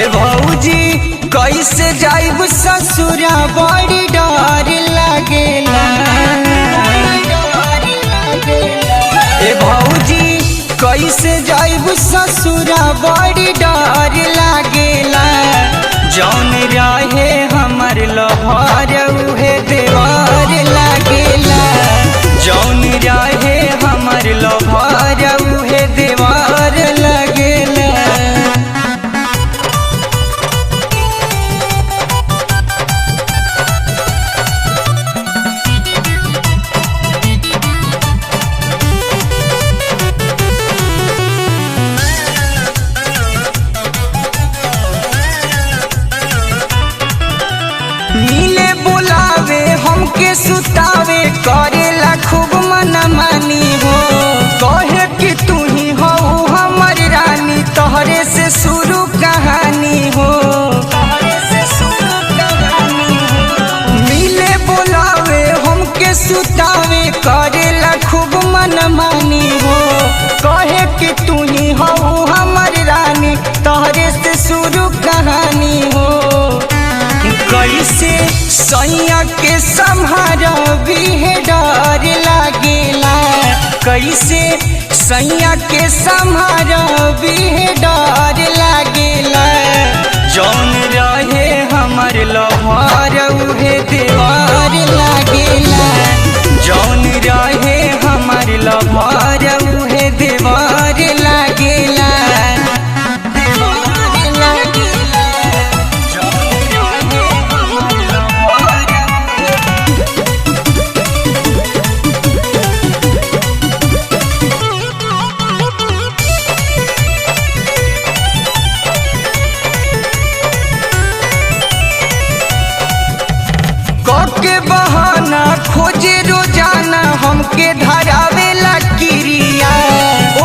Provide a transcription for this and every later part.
ए भौजी कैसे जाइब ससुरा बड़ी डर लागेला। ए भौजी कैसे जाइब ससुरा बड़ी डर लागेला। जौन रहे हमर लहर उहे देवर लागेला। जौन रहे हमर लहर उहे देवर लागेला। मिले बुलावे हमके सुतावे करेला खूब मनमानी हो। कहे कि तू ही हो हमर रानी तोहरे से शुरू कहानी हो। मिले बुलावे हमके सुतावे करेला खूब मनमानी हो। कहे कि तू ही हो हमर रानी तोहरे से शुरू कहानी हो। कैसे सैया के संभारबी है डर लागेला। कैसे सैया के संभारबी है डर लागेला। जौन रहे हमर लहर उहे देवर लागेला। जौन रहे हमर लहर उहे देवर लागेला। के बहाना खोजे रोजाना हमके धरावेला किरिया।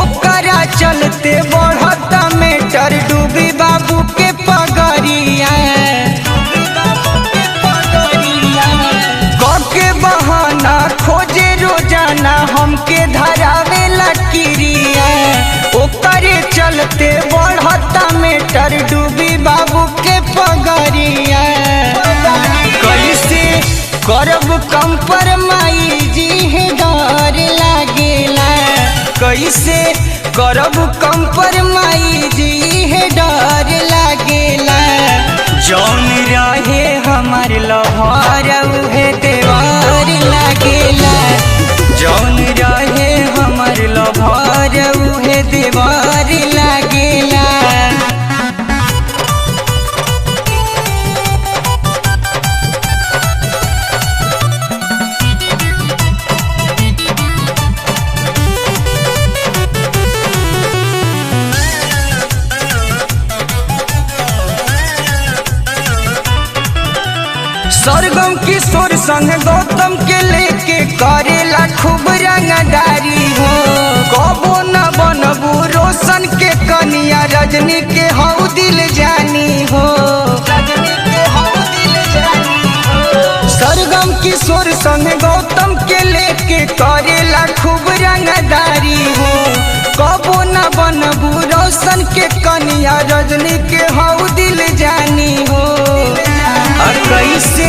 ओकरा चलते बढ़ता मेटर डूबी बाबू के पगरिया। के बहाना खोजे रोजाना हमके धरावेला किरिया। ओकरे चलते बढ़ता मेटर डूबी बाबू के पगरिया। कैसे करब कम पर माई जी है डर लागेला। कैसे करब कम पर माई जी है डर लागेला। जौन रहे हमर लहर उहे देवर लागेला। जौन रहे हमर लहर उहे देवर लागेला। सरगम किशोर संग गौतम के लेके करेला खूब रंगदारी हो। कबो न बनबू रोशन के कनिया रजनी के हौ दिल जानी हो। सरगम किशोर संग गौतम के लेके करेला खूब रंगदारी हो। कबो न बनबू रोशन के कनिया रजनी के हौ दिल जानी हो। कैसे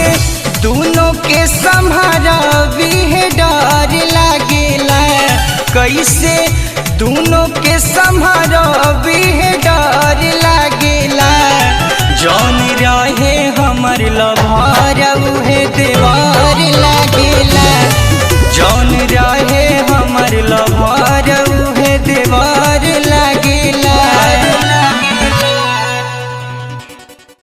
दोनों के संभारबी है डर लागेला। कैसे दोनों के संभारबी